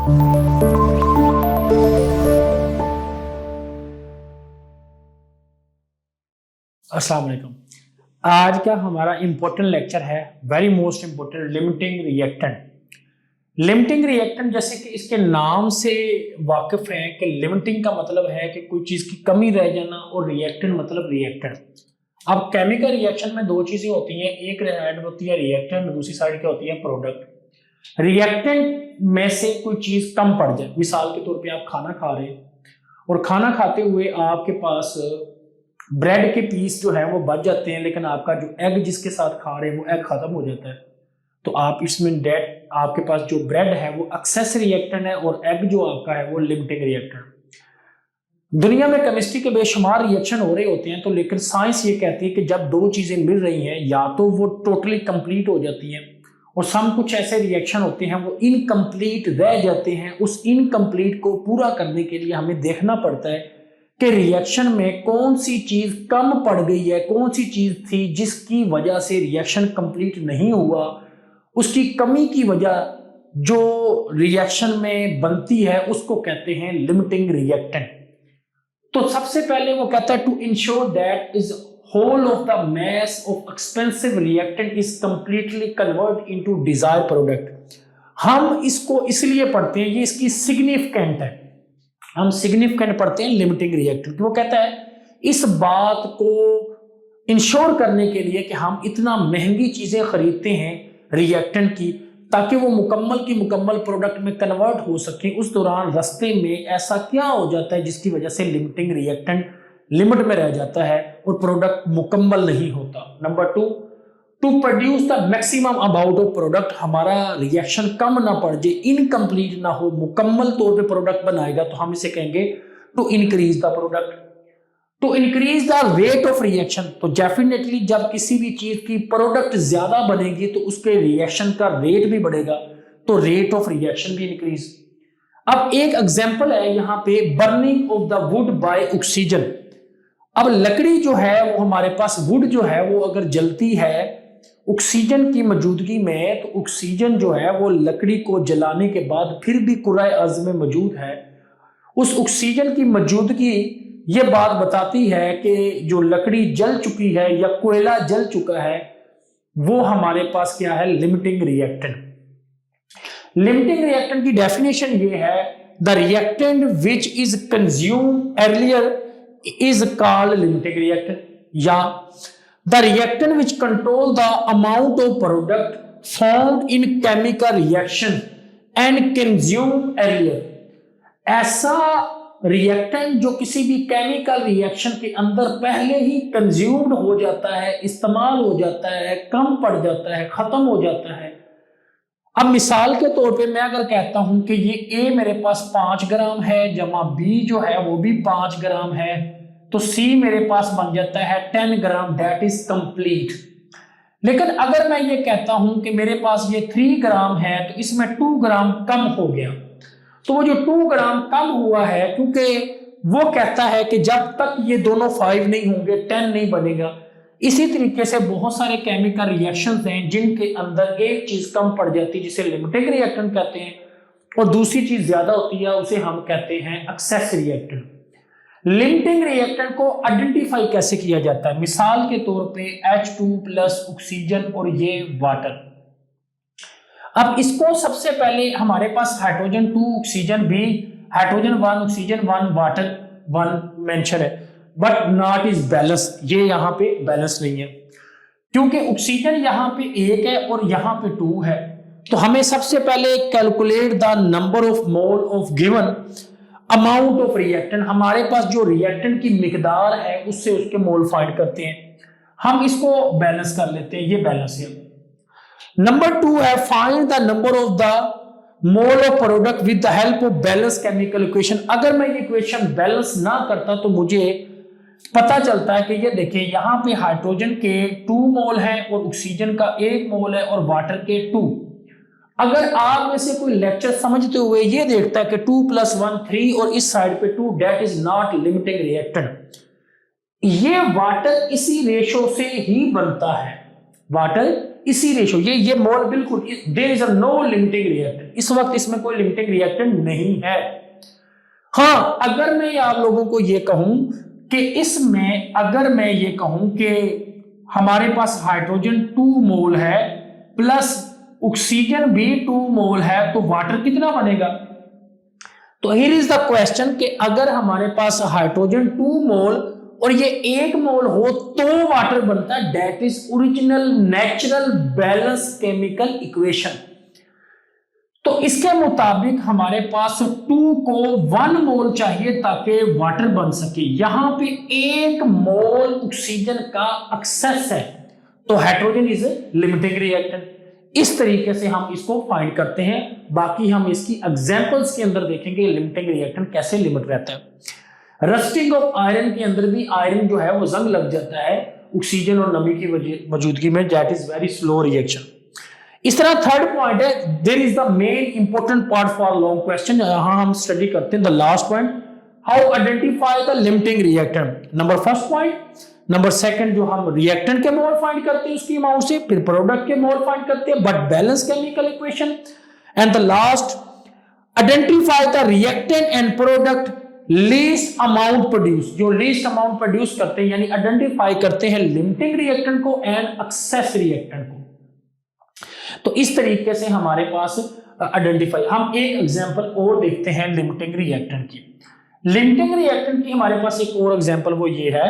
अस्सलाम वालेकुम। आज का हमारा इंपॉर्टेंट लेक्चर है, very most important, limiting reactant. Limiting reactant जैसे कि इसके नाम से वाकिफ हैं कि लिमिटिंग का मतलब है कि कोई चीज़ की कमी रह जाना और रिएक्टेंट मतलब रिएक्टेंट। अब केमिकल रिएक्शन में दो चीज़ें होती हैं, एक साइड होती है रिएक्टेंट, दूसरी साइड क्या होती है प्रोडक्ट। रिएक्टेंट में से कोई चीज़ कम पड़ जाए, मिसाल के तौर पर आप खाना खा रहे हैं और खाना खाते हुए आपके पास ब्रेड के पीस जो है वो बच जाते हैं, लेकिन आपका जो एग जिसके साथ खा रहे हैं वो एग खत्म हो जाता है, तो आप इसमें डेट आपके पास जो ब्रेड है वो एक्सेस रिएक्टेंट है और एग जो आपका है वो लिमिटिंग रिएक्टेंट। दुनिया में केमिस्ट्री के बेशुमार रिएक्शन हो रहे होते हैं, तो लेकिन साइंस ये कहती है कि जब दो चीजें मिल रही हैं या तो वो टोटली कंप्लीट हो जाती हैं और सम कुछ ऐसे रिएक्शन होते हैं वो इनकम्प्लीट रह जाते हैं। उस इनकम्प्लीट को पूरा करने के लिए हमें देखना पड़ता है कि रिएक्शन में कौन सी चीज कम पड़ गई है, कौन सी चीज थी जिसकी वजह से रिएक्शन कंप्लीट नहीं हुआ, उसकी कमी की वजह जो रिएक्शन में बनती है उसको कहते हैं लिमिटिंग रिएक्टेंट। तो सबसे पहले वो कहता है to ensure that is whole of the mass of expensive reactant is completely convert into desire product. हम इसको इसलिए पढ़ते हैं, ये इसकी सिग्निफिकेंट है, हम सिग्निफिकेंट पढ़ते हैं लिमिटिंग रिएक्टेंट। वो कहता है इस बात को इंश्योर करने के लिए कि हम इतना महंगी चीजें खरीदते हैं रिएक्टेंट की ताकि वो मुकम्मल की मुकम्मल प्रोडक्ट में कन्वर्ट हो सके, उस दौरान रास्ते में ऐसा क्या हो जाता है जिसकी वजह से लिमिटिंग रिएक्टेंट लिमिट में रह जाता है और प्रोडक्ट मुकम्मल नहीं होता। Number two produce the maximum amount of product, हमारा रिएक्शन कम ना पड़ जाए, इनकम्प्लीट ना हो, मुकम्मल तौर पे प्रोडक्ट बनाएगा तो हम इसे कहेंगे to increase the product, to increase the rate of reaction. तो डेफिनेटली जब किसी भी चीज की प्रोडक्ट ज्यादा बनेगी तो उसके रिएक्शन का रेट भी बढ़ेगा, तो रेट ऑफ रिएक्शन भी इंक्रीज। अब एक एग्जांपल है यहाँ पे burning of the would by oxygen. अब लकड़ी जो है वो हमारे पास वुड जो है वो अगर जलती है ऑक्सीजन की मौजूदगी में, तो ऑक्सीजन जो है वो लकड़ी को जलाने के बाद फिर भी कुराए अर्ज में मौजूद है। उस ऑक्सीजन की मौजूदगी ये बात बताती है कि जो लकड़ी जल चुकी है या कोयला जल चुका है वो हमारे पास क्या है, लिमिटिंग रिएक्टेंट। लिमिटिंग रिएक्टेंट की डेफिनेशन ये है, the reactant which is consume earlier is called limiting reactant, या the reactant which control the amount of product found in chemical reaction and consumed earlier। ऐसा रिएक्टेंट जो किसी भी chemical reaction के अंदर पहले ही कंज्यूम्ड हो जाता है, इस्तेमाल हो जाता है, कम पड़ जाता है, खत्म हो जाता है। अब मिसाल के तौर पे मैं अगर कहता हूं कि ये A मेरे पास 5 ग्राम है जमा B जो है वो भी 5 ग्राम है, तो C मेरे पास बन जाता है 10 ग्राम, दैट इज कंप्लीट। लेकिन अगर मैं ये कहता हूं कि मेरे पास ये 3 ग्राम है तो इसमें 2 ग्राम कम हो गया, तो वो जो 2 ग्राम कम हुआ है, क्योंकि वो कहता है कि जब तक ये दोनों 5 नहीं होंगे 10 नहीं बनेगा। इसी तरीके से बहुत सारे केमिकल रिएक्शंस हैं जिनके अंदर एक चीज कम पड़ जाती है जिसे लिमिटिंग रिएक्टेंट कहते हैं, और दूसरी चीज ज्यादा होती है उसे हम कहते हैं एक्सेस रिएक्टेंट। लिमिटिंग रिएक्टेंट को आइडेंटिफाई कैसे किया जाता है, मिसाल के तौर पे H2 प्लस ऑक्सीजन और ये वाटर। अब इसको सबसे पहले हमारे पास हाइड्रोजन 2 ऑक्सीजन भी, हाइड्रोजन 1 ऑक्सीजन 1 वाटर 1 मेंशन है, बट नॉट इज बैलेंस, ये यहाँ पे बैलेंस नहीं है क्योंकि ऑक्सीजन यहाँ पे 1 है और यहाँ पे 2 है। तो हमें सबसे पहले calculate the number of mole of given amount of reactant, हमारे पास जो रिएक्टेंट की मिकदार है उससे उसके मोल फाइंड करते हैं, हम इसको बैलेंस कर लेते हैं, ये बैलेंस है। नंबर 2 है find the number of the mole of product with the help of balance chemical equation. अगर मैं ये इक्वेशन बैलेंस ना करता तो मुझे पता चलता है कि ये देखिए यहाँ पे हाइड्रोजन के 2 मोल है और ऑक्सीजन का 1 मोल है और वाटर के 2। अगर आप में से कोई लेक्चर समझते हुए ये देखता है कि 2 + 1 3 और इस साइड पे 2, that is not limiting reactant. ये वाटर इसी रेशो से ही बनता है, वाटर इसी रेशो, ये मोल बिल्कुल, there is a no limiting reactant, इस वक्त इसमें कोई लिमिटिंग रिएक्टेंट नहीं है। हाँ, अगर मैं आप लोगों को ये कहूं कि इसमें, अगर मैं ये कहूं कि हमारे पास हाइड्रोजन 2 मोल है प्लस ऑक्सीजन भी 2 मोल है, तो वाटर कितना बनेगा? तो हियर इज द क्वेश्चन कि अगर हमारे पास हाइड्रोजन 2 मोल और ये 1 मोल हो तो वाटर बनता है। That is original natural balance chemical equation. तो इसके मुताबिक हमारे पास 2 को 1 मोल चाहिए ताकि वाटर बन सके। यहां पे 1 मोल ऑक्सीजन का एक्सेस है, तो hydrogen is a limiting reactant. इस तरीके से हम इसको फाइंड करते हैं। बाकी हम इसकी एग्जांपल्स के अंदर देखेंगे लिमिटिंग रिएक्टेंट कैसे लिमिट रहता है। रस्टिंग ऑफ आयरन के अंदर भी आयरन जो है वो जंग लग जाता है ऑक्सीजन और नमी की मौजूदगी में। That is very slow reaction. इस तरह थर्ड पॉइंट है, there is the main important part for long question. यहां हम स्टडी करते हैं the last point, how identify the limiting reactant. Number first point. Number second, जो हम रिएक्टेंट के मोल फाइंड करते हैं उसकी अमाउंट से, फिर प्रोडक्ट के मोल फाइंड करते हैं but balance chemical equation, and the last, identify the reactant and product least amount produce. जो लीस्ट अमाउंट प्रोड्यूस करते हैं यानी आइडेंटिफाई करते हैं लिमिटिंग रिएक्टेंट को एंड एक्सेस रिएक्टेंट को। तो इस तरीके से हमारे पास आइडेंटिफाई। हम एक एग्जांपल और देखते हैं लिमिटिंग रिएक्टेंट की। लिमिटिंग रिएक्टेंट की हमारे पास एक और एग्जांपल वो ये है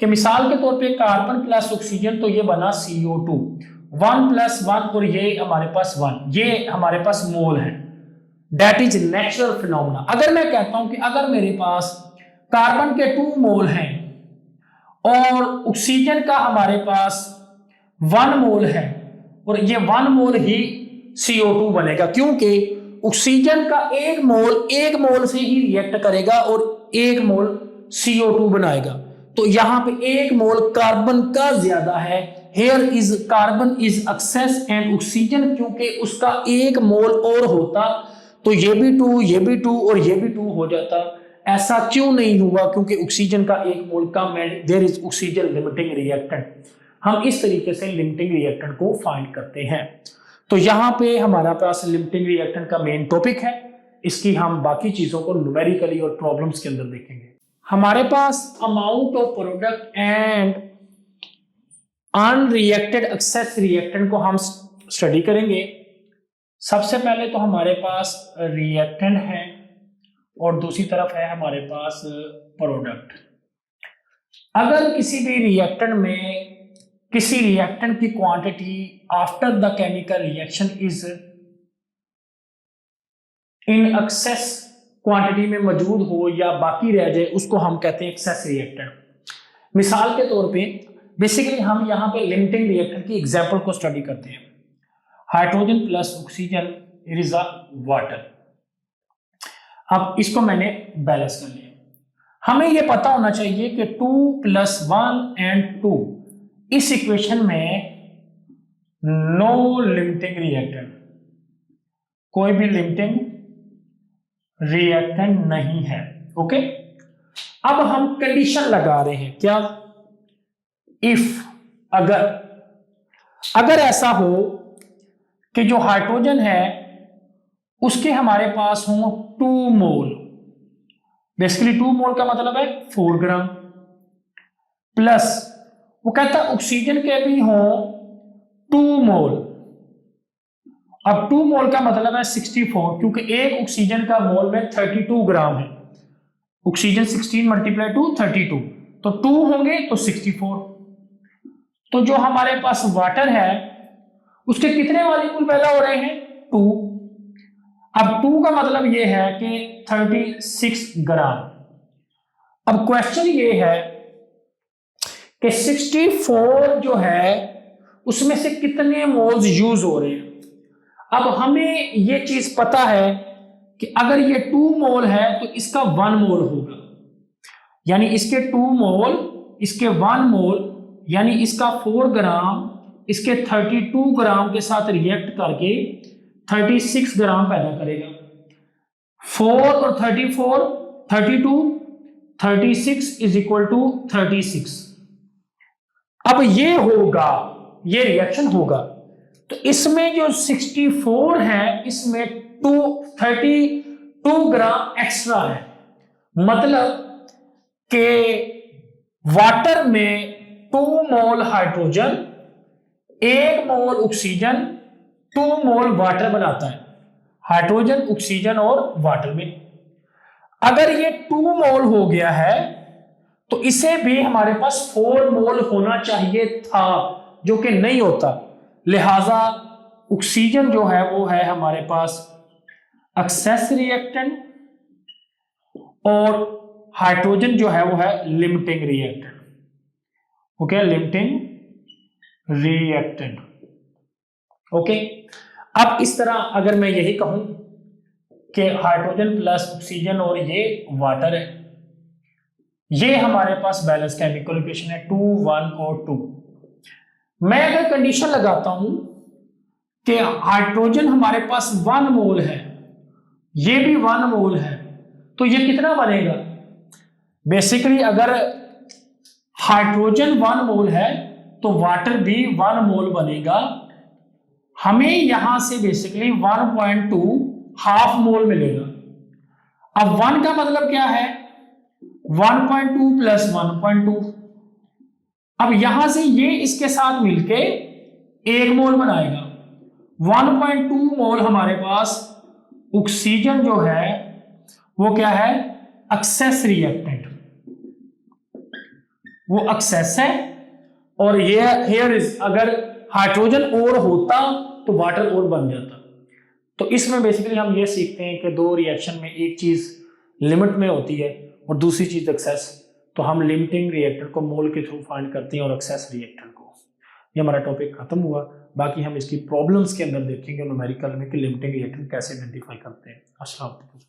कि मिसाल के तौर पे कार्बन प्लस ऑक्सीजन, तो ये बना CO2, 1 + 1 और ये हमारे पास 1, ये हमारे पास मोल है। That is natural phenomena. अगर मैं कहता हूं कि अगर मेरे पास कार्बन के 2 मोल हैं और ऑक्सीजन का हमारे पास 1 मोल है और ये 1 मोल ही CO2 बनेगा, क्योंकि ऑक्सीजन का 1 मोल से ही रिएक्ट करेगा और 1 मोल CO2 बनाएगा। तो यहां पे 1 मोल कार्बन का ज्यादा है। Here is carbon is excess and oxygen, क्योंकि उसका 1 मोल और होता तो ये भी 2, ये भी 2 और ये भी 2 हो जाता। ऐसा क्यों नहीं हुआ? क्योंकि ऑक्सीजन का 1 मोल कम है। There is oxygen limiting reactant. हम इस तरीके से लिमिटिंग रिएक्टेंट को फाइंड करते हैं। तो यहां पे हमारा पास लिमिटिंग रिएक्टेंट का मेन टॉपिक है। इसकी हम बाकी चीजों को न्यूमेरिकली और प्रॉब्लम्स के अंदर देखेंगे। हमारे पास amount of product and unreacted excess reactant को हम स्टडी करेंगे। सबसे पहले तो हमारे पास रिएक्टेंट है और दूसरी तरफ है हमारे पास प्रोडक्ट। अगर किसी भी रिएक्टेंट में किसी रिएक्टेंट की quantity after the chemical reaction is in axis quantity में मौजूद हो या बाकी रह जाए, उसको हम कहते हैं एक्सेस रिएक्टेंट। मिसाल के तौर पे बेसिकली हम यहाँ पे लिमिटिंग रिएक्टेंट की एग्जांपल को स्टडी करते हैं। Hydrogen plus oxygen is a water. अब इसको मैंने बैलेंस कर लिया। हमें यह पता होना चाहिए कि 2 + 1 एंड 2 इस इक्वेशन में नो लिमिटिंग रिएक्टेंट, कोई भी लिमिटिंग रिएक्टेंट नहीं है। ओके, अब हम कंडीशन लगा रहे हैं। क्या? इफ, अगर ऐसा हो कि जो हाइड्रोजन है उसके हमारे पास हो 2 मोल, बेसिकली 2 मोल का मतलब है 4 ग्राम, प्लस वो कहता है ऑक्सीजन के भी हो 2 मोल। अब 2 मोल का मतलब है 64, क्योंकि एक ऑक्सीजन का मोल में 32 ग्राम है। ऑक्सीजन 16 × 2 32, तो 2 होंगे तो 64। तो जो हमारे पास वाटर है उसके कितने मॉलिक्यूल पैदा हो रहे हैं? 2। अब 2 का मतलब ये है कि 36 ग्राम। अब क्वेश्चन ये है कि 64 जो है उसमें से कितने मोल्स यूज हो रहे हैं। अब हमें ये चीज पता है कि अगर ये 2 मोल है तो इसका 1 मोल होगा, यानी इसके 2 मोल, इसके 1 मोल, यानी इसका 4 ग्राम इसके 32 ग्राम के साथ रिएक्ट करके 36 ग्राम पैदा करेगा। 4 और 34 32, 36 = 36। अब ये होगा, ये रिएक्शन होगा। तो इसमें जो 64 है इसमें 32 ग्राम एक्स्ट्रा है, मतलब कि वाटर में 2 मोल हाइड्रोजन 1 मोल ऑक्सीजन 2 मोल वाटर बनाता है। हाइड्रोजन, ऑक्सीजन और वाटर में अगर ये 2 मोल हो गया है तो इसे भी हमारे पास 4 मोल होना चाहिए था, जो कि नहीं होता। लिहाजा ऑक्सीजन जो है वो है हमारे पास एक्सेस रिएक्टेंट और हाइड्रोजन जो है वो है limiting reactant. Okay, limiting reactant. Okay, अब इस तरह अगर मैं यही कहूं कि हाइड्रोजन प्लस ऑक्सीजन और ये वाटर है, ये हमारे पास बैलेंस केमिकल इक्वेशन है 2, 1 और 2। मैं अगर कंडीशन लगाता हूं कि हाइड्रोजन हमारे पास 1 मोल है, ये भी 1 मोल है, तो ये कितना बनेगा? बेसिकली अगर हाइड्रोजन 1 मोल है तो वाटर भी 1 मोल बनेगा। हमें यहां से बेसिकली 1.2 हाफ मोल मिलेगा। अब 1 का मतलब क्या है? 1.2 प्लस 1.2। अब यहां से ये इसके साथ मिलके 1 मोल बनाएगा। 1.2 मोल हमारे पास ऑक्सीजन जो है वो क्या है? एक्सेस रिएक्टेंट, वो एक्सेस है। और ये हियर इज, अगर हाइड्रोजन और होता तो वाटर और बन जाता। तो इसमें बेसिकली हम ये सीखते हैं कि 2 रिएक्शन में एक चीज लिमिट में होती है और दूसरी चीज एक्सेस। तो हम लिमिटिंग रिएक्टेंट को मोल के थ्रू फाइंड करते हैं और एक्सेस रिएक्टेंट को। ये हमारा टॉपिक खत्म हुआ। बाकी हम इसकी प्रॉब्लम्स के अंदर देखेंगे न्यूमेरिकल में कि लिमिटिंग रिएक्टेंट कैसे आइडेंटिफाई करते हैं। अस्सलाम वालेकुम।